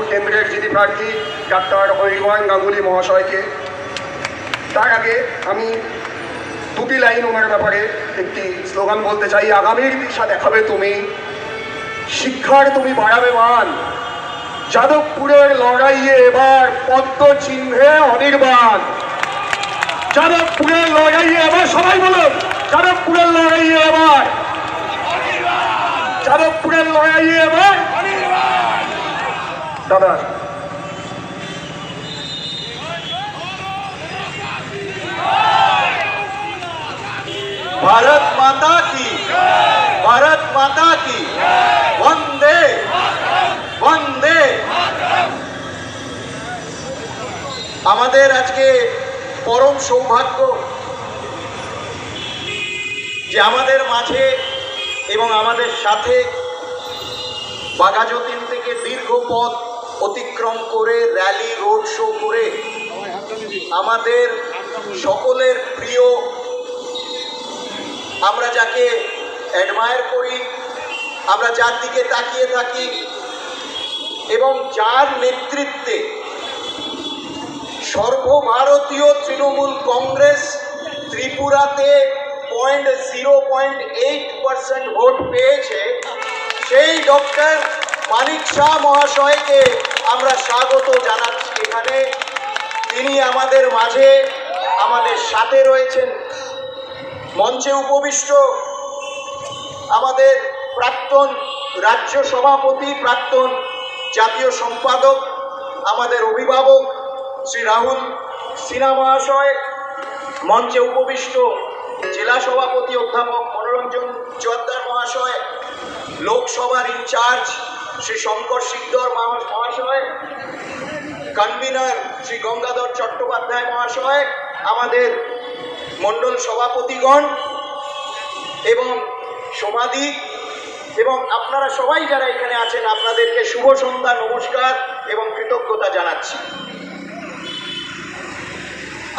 কেন্দ্রের যিনি প্রার্থী ডাক্তার অনির্বাণ গাঙ্গুলি মহাশয়কে। তার আগে আমি দুটি লাইন ওনার ব্যাপারে একটি স্লোগান বলতে চাই। আগামীর দিশা দেখাবে তুমি, শিক্ষার তুমি বাড়াবে মান, যাদবপুরের লড়াইয়ে এবার পদ্ম চিহ্নে অনির্বাণ। যাদবপুরের লড়াইয়ে এবার, সবাই বলুন, যাদবপুরের লড়াইয়ে এবার, যাদবপুরের লড়াইয়ে এবার দাদা। भारत माता की, भारत माता की, वंदे वंदे। আমাদের আজকে পরম সৌভাগ্য যে আমাদের মাঝে এবং আমাদের সাথে বাঘাযতীন থেকে দীর্ঘ পথ অতিক্রম করে র্যালি রোড শো করে আমাদের সকলের প্রিয়, আমরা যাকে অ্যাডমায়ার করি, আমরা যার দিকে তাকিয়ে থাকি এবং যার নেতৃত্বে সর্বভারতীয় তৃণমূল কংগ্রেস ত্রিপুরাতে 0.8% ভোট পেয়েছে, সেই ডক্টর মানিক শাহ মহাশয়কে আমরা স্বাগত জানাচ্ছি এখানে। তিনি আমাদের মাঝে, আমাদের সাথে রয়েছেন। মঞ্চে উপবিষ্ট আমাদের প্রাক্তন রাজ্য সভাপতি, প্রাক্তন জাতীয় সম্পাদক, আমাদের অভিভাবক শ্রী রাহুল সিনহা মহাশয়, মঞ্চে উপবিষ্ট জেলা সভাপতি অধ্যাপক মনোরঞ্জন জোয়ারদার মহাশয়, লোকসভার ইনচার্জ শ্রী শঙ্কর সিকদর মহাশয়, কনভিনার শ্রী গঙ্গাধর চট্টোপাধ্যায় মহাশয়, আমাদের মণ্ডল সভাপতিগণ এবং সমাধি এবং আপনারা সবাই যারা এখানে আছেন, আপনাদেরকে শুভ সন্ধ্যা, নমস্কার এবং কৃতজ্ঞতা জানাচ্ছি।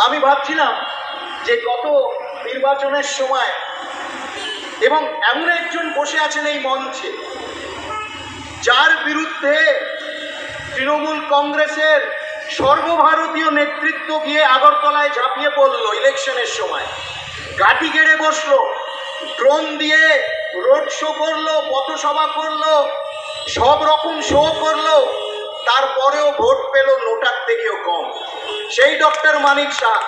আমি ভাবছিলাম যে গত নির্বাচনের সময় এবং এমন একজন বসে আছেন এই মঞ্চে যার বিরুদ্ধে তৃণমূল কংগ্রেসের সর্বভারতীয় নেতৃত্ব গিয়ে আগরতলায় ঝাঁপিয়ে পড়লো ইলেকশনের সময়, ঘাঁটি গেড়ে বসলো, ড্রোন দিয়ে রোড শো করলো, পথসভা করলো, সব রকম শো করলো, তারপরেও ভোট পেল নোটার থেকেও কম। সেই ডক্টর মানিক শাহ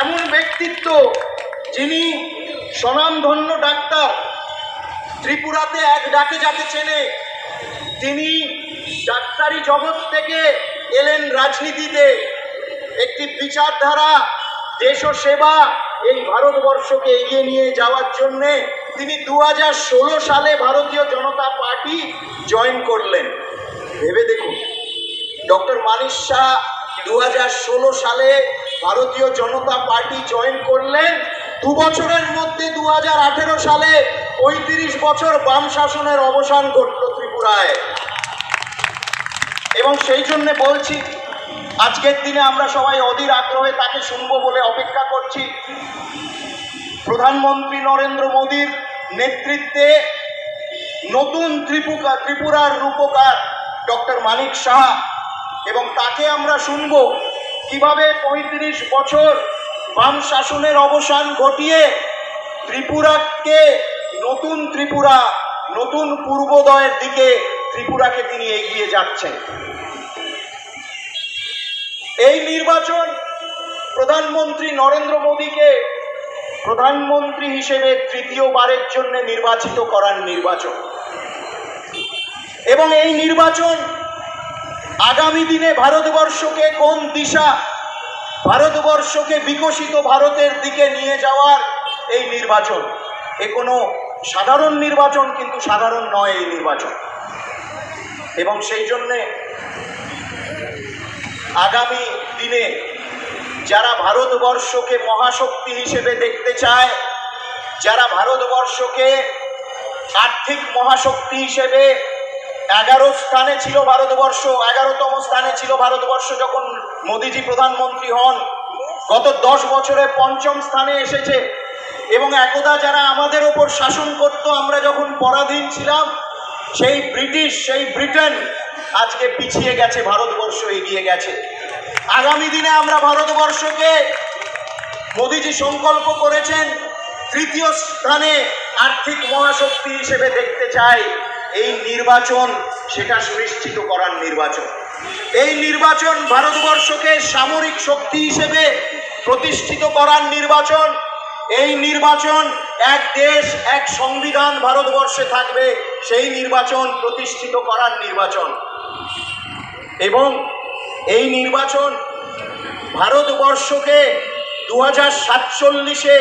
এমন ব্যক্তিত্ব যিনি স্বনামধন্য ডাক্তার, ত্রিপুরাতে এক ডাকে যাকে চেনে, তিনি ডাক্তারি জগৎ থেকে এলেন রাজনীতিতে। একটি বিচারধারা, দেশ ও সেবা, এই ভারতবর্ষকে এগিয়ে নিয়ে যাওয়ার জন্যে তিনি 2016 সালে ভারতীয় জনতা পার্টি জয়েন করলেন। ভেবে দেখুন, ডক্টর মানিক শাহ 2016 সালে ভারতীয় জনতা পার্টি জয়েন করলেন। 2 বছরের মধ্যে 2018 সালে 35 বছর বাম শাসনের অবসান ঘটল ত্রিপুরায়। এবং সেই জন্য বলছি, আজকের দিনে আমরা সবাই অধীর আগ্রহে তাকে শুনবো বলে অপেক্ষা করছি। প্রধানমন্ত্রী নরেন্দ্র মোদীর নেতৃত্বে নতুন ত্রিপুরার রূপকার ডক্টর মানিক শাহ, এবং তাকে আমরা শুনবো কিভাবে 35 বছর বাম শাসনের অবসান ঘটিয়ে ত্রিপুরাকে নতুন ত্রিপুরা, নতুন পূর্বোদয়ের দিকে ত্রিপুরাকে তিনি এগিয়ে যাচ্ছেন। এই নির্বাচন প্রধানমন্ত্রী নরেন্দ্র মোদীকে প্রধানমন্ত্রী হিসেবে তৃতীয়বারের জন্য নির্বাচিত করার নির্বাচন, এবং এই নির্বাচন আগামী দিনে ভারতবর্ষকে কোন দিশা, ভারতবর্ষকে বিকশিত ভারতের দিকে নিয়ে যাওয়ার এই নির্বাচন। এ কোনো সাধারণ নির্বাচন, কিন্তু সাধারণ নয় এই নির্বাচন। এবং সেই জন্যে আগামী দিনে যারা ভারতবর্ষকে মহাশক্তি হিসেবে দেখতে চায়, যারা ভারতবর্ষকে আর্থিক মহাশক্তি হিসেবে 11 স্থানে ছিল ভারতবর্ষ, 11তম স্থানে ছিল ভারতবর্ষ যখন মোদিজি প্রধানমন্ত্রী হন, গত 10 বছরে 5ম স্থানে এসেছে। এবং একদা যারা আমাদের ওপর শাসন করত, আমরা যখন পরাধীন ছিলাম, সেই ব্রিটিশ, সেই ব্রিটেন আজকে পিছিয়ে গেছে, ভারতবর্ষ এগিয়ে গেছে। আগামী দিনে আমরা ভারতবর্ষকে, মোদিজি সংকল্প করেছেন তৃতীয় স্থানে আর্থিক মহাশক্তি হিসেবে দেখতে চাই। এই নির্বাচন সেটা সুনিশ্চিত করার নির্বাচন। এই নির্বাচন ভারতবর্ষকে সামরিক শক্তি হিসেবে প্রতিষ্ঠিত করার নির্বাচন। এই নির্বাচন এক দেশ এক সংবিধান ভারতবর্ষে থাকবে, সেই নির্বাচন প্রতিষ্ঠিত করার নির্বাচন। এবং এই নির্বাচন ভারতবর্ষকে 2047-এ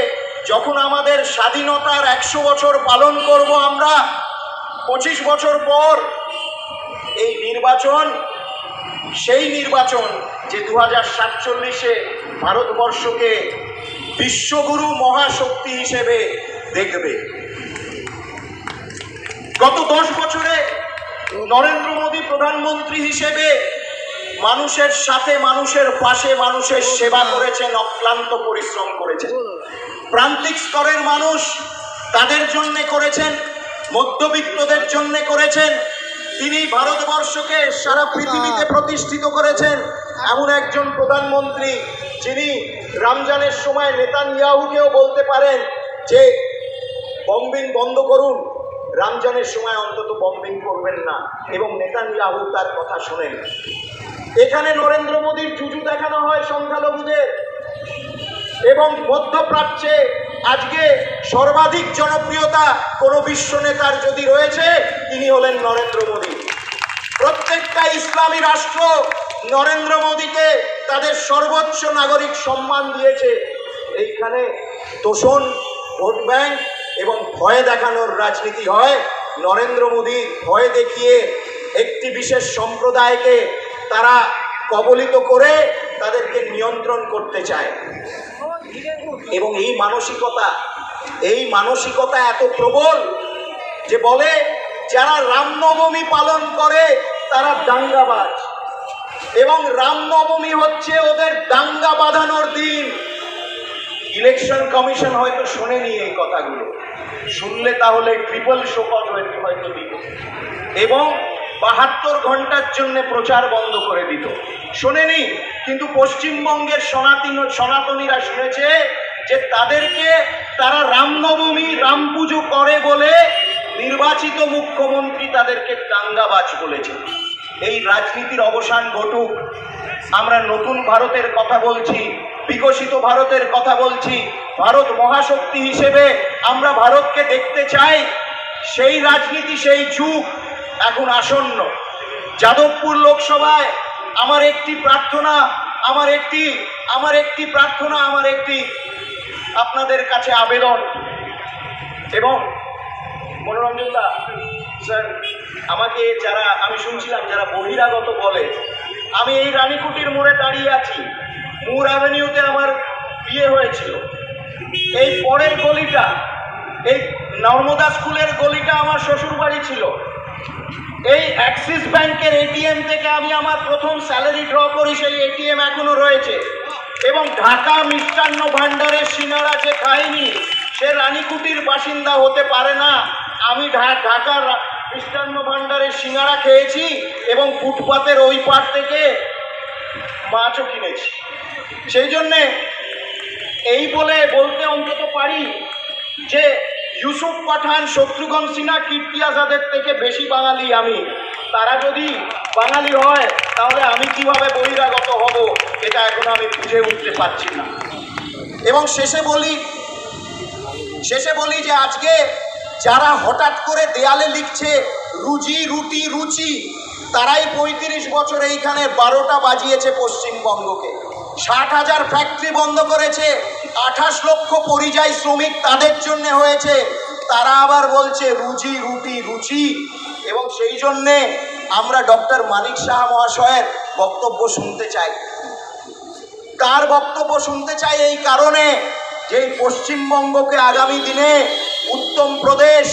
যখন আমাদের স্বাধীনতার 100 বছর পালন করব আমরা, 25 বছর পর, এই নির্বাচন সেই নির্বাচন যে 2047-এ ভারতবর্ষকে বিশ্বগুরু মহাশক্তি হিসেবে দেখবে। গত 10 বছরে নরেন্দ্র মোদী প্রধানমন্ত্রী হিসেবে মানুষের সাথে, মানুষের পাশে, মানুষের সেবা করেছেন, অক্লান্ত পরিশ্রম করেছেন। প্রান্তিক স্তরের মানুষ তাদের জন্য করেছেন, মধ্যবিত্তদের জন্য করেছেন। তিনি ভারতবর্ষকে সারা পৃথিবীতে প্রতিষ্ঠিত করেছেন। এমন একজন প্রধানমন্ত্রী যিনি রমজানের সময় নেতানিয়াহুকেও বলতে পারেন যে বম্বিং বন্ধ করুন, রমজানের সময় অন্তত বম্বিং করবেন না, এবং নেতানিয়াহু তার কথা শোনেন। এখানে নরেন্দ্র মোদীর জুজু দেখানো হয় সংখ্যালঘুদের, এবং মধ্যপ্রাচ্যে আজকে সর্বাধিক জনপ্রিয়তা কোনো বিশ্ব নেতার যদি রয়েছে, তিনি হলেন নরেন্দ্র মোদী। প্রত্যেকটা ইসলামী রাষ্ট্র নরেন্দ্র মোদীকে তাদের সর্বোচ্চ নাগরিক সম্মান দিয়েছে। এইখানে তোষণ, ভোট ব্যাংক এবং ভয় দেখানোর রাজনীতি হয়। নরেন্দ্র মোদী ভয় দেখিয়ে একটি বিশেষ সম্প্রদায়কে তারা কবলিত করে তাদেরকে নিয়ন্ত্রণ করতে চায়। এবং এই মানসিকতা এত প্রবল যে বলে যারা রামনবমী পালন করে তারা দাঙ্গাবাজ, এবং রামনবমী হচ্ছে ওদের দাঙ্গা বাঁধানোর দিন। ইলেকশন কমিশন হয়তো শোনেনি এই কথাগুলো, শুনলে তাহলে ট্রিপল শোকজ হয়তো দিত, এবং 72 ঘন্টার জন্য প্রচার বন্ধ করে দিত। শোনেনি, কিন্তু পশ্চিমবঙ্গের সনাতনীরা শুনেছে যে তারা রামনবমী, রাম পুজো করে বলে নির্বাচিত মুখ্যমন্ত্রী তাদেরকে দাঙ্গাবাজ বলেছে। এই রাজনীতির অবসান ঘটুক। আমরা নতুন ভারতের কথা বলছি, বিকশিত ভারতের কথা বলছি, ভারত মহাশক্তি হিসেবে আমরা ভারতকে দেখতে চাই। সেই রাজনীতি, সেই যুগ এখন আসন্ন। যাদবপুর লোকসভায় আমার একটি আপনাদের কাছে আবেদন। এবং মনোরঞ্জন দা স্যার, আমাকে আমি শুনছিলাম যারা বহিরাগত বলে, আমি এই রানীকুটির মোড়ে দাঁড়িয়ে আছি, মুর অ্যাভিনিউতে আমার বিয়ে হয়েছিল। এই পরের গলিটা, এই নর্মদা স্কুলের গলিটা আমার শ্বশুর বাড়ি ছিল। এই অ্যাক্সিস ব্যাংকের এটিএম থেকে আমি আমার প্রথম স্যালারি ড্র করি, সেই এটিএম এখনো রয়েছে। এবং ঢাকা মিষ্টান্ন ভাণ্ডারের সিঙ্গারা যে খায়নি সে রানীকুটির বাসিন্দা হতে পারে না। আমি ঢাকার মিষ্টান্ন ভাণ্ডারের সিঙ্গারা খেয়েছি, এবং ফুটপাতের ওই পার থেকে মাছও কিনেছি। সেই জন্যে এই বলতে অন্তত পারি যে ইউসুফ পাঠান, শত্রুঘ্ন সিনহা, কীর্তি আজাদের থেকে বেশি বাঙালি আমি। তারা যদি বাঙালি হয় তাহলে আমি কিভাবে বহিরাগত হব, এটা এখন আমি বুঝে উঠতে পারছি না। এবং শেষে বলি যে আজকে যারা হঠাৎ করে দেয়ালে লিখছে রুজি রুটি রুচি, তারাই 35 বছর এইখানে 12টা বাজিয়েছে পশ্চিমবঙ্গকে। 60,000 ফ্যাক্টরি বন্ধ করেছে, 28 লক্ষ পরিযায়ী শ্রমিক তাদের জন্য হয়েছে। তারা আবার বলছে রুজি রুটি রুচি। এবং সেই জন্যে আমরা ডক্টর মানিক সাহা মহাশয়ের বক্তব্য শুনতে চাই। তার বক্তব্য শুনতে চাই এই কারণে যে পশ্চিমবঙ্গকে আগামী দিনে উত্তম প্রদেশ,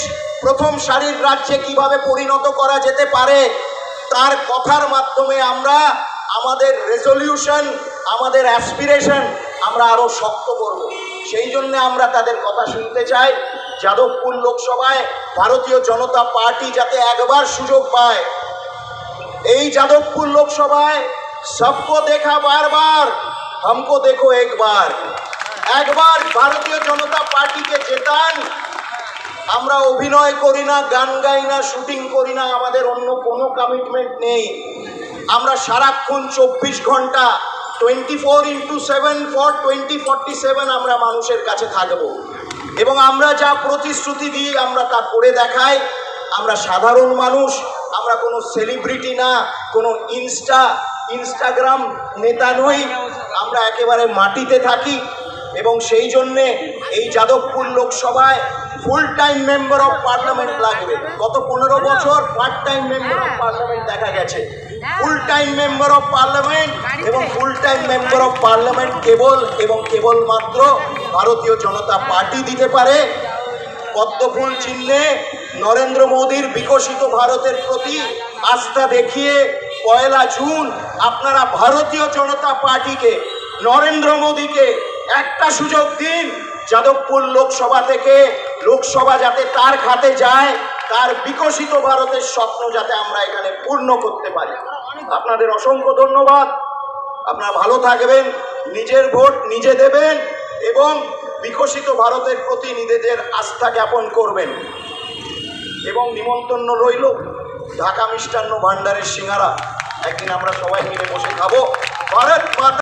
প্রথম সারির রাজ্যে কিভাবে পরিণত করা যেতে পারে, তার কথার মাধ্যমে আমরা আমাদের রেজলিউশন, আমাদের অ্যাসপিরেশন আমরা আরও শক্ত করব। সেই জন্য আমরা তাদের কথা শুনতে চাই। যাদবপুর লোকসভায় ভারতীয় জনতা পার্টি যাতে একবার সুযোগ পায়, এই যাদবপুর লোকসভায় সবকো দেখা বারবার, हमको देखो एक बार ভারতীয় জনতা পার্টিকে জেতান। আমরা অভিনয় করি না, গান গাই না, শুটিং করি না, আমাদের অন্য কোনো কমিটমেন্ট নেই। আমরা সারাক্ষণ 24 ঘন্টা 24x7 ফর 2047 আমরা মানুষের কাছে থাকব এবং আমরা যা প্রতিশ্রুতি দিই আমরা তা করে দেখাই। আমরা সাধারণ মানুষ, আমরা কোনো সেলিব্রিটি না, কোনো ইনস্টাগ্রাম নেতা নই, আমরা একেবারে মাটিতে থাকি এবং সেই জন্যে এই যাদবপুর লোকসভায় full time member of parliament লাগবে। গত 15 বছর part time member of parliament দেখা গেছে, full time member of parliament এবং full time member of parliament কেবলমাত্র ভারতীয় জনতা পার্টি দিতে পারে। পদ্মফুল চিহ্নে নরেন্দ্র মোদীর বিকশিত ভারতের প্রতি আস্থা দেখিয়ে 1 জুন আপনারা ভারতীয় জনতা পার্টিকে, নরেন্দ্র মোদীকে একটা সুযোগ দিন। যাদবপুর লোকসভা থেকে লোকসভা যাতে তার খাতে যায়, তার বিকশিত ভারতের স্বপ্ন যাতে আমরা এখানে পূর্ণ করতে পারি। আপনাদের অসংখ্য ধন্যবাদ। আপনারা ভালো থাকবেন, নিজের ভোট নিজে দেবেন এবং বিকশিত ভারতের প্রতি নিজেদের আস্থা জ্ঞাপন করবেন। এবং নিমন্ত্রণ রইল ঢাকা মিষ্টান্ন ভাণ্ডারের সিঙ্গারা, একদিন আমরা সবাই মিলে বসে খাবো। ভারত মাতা।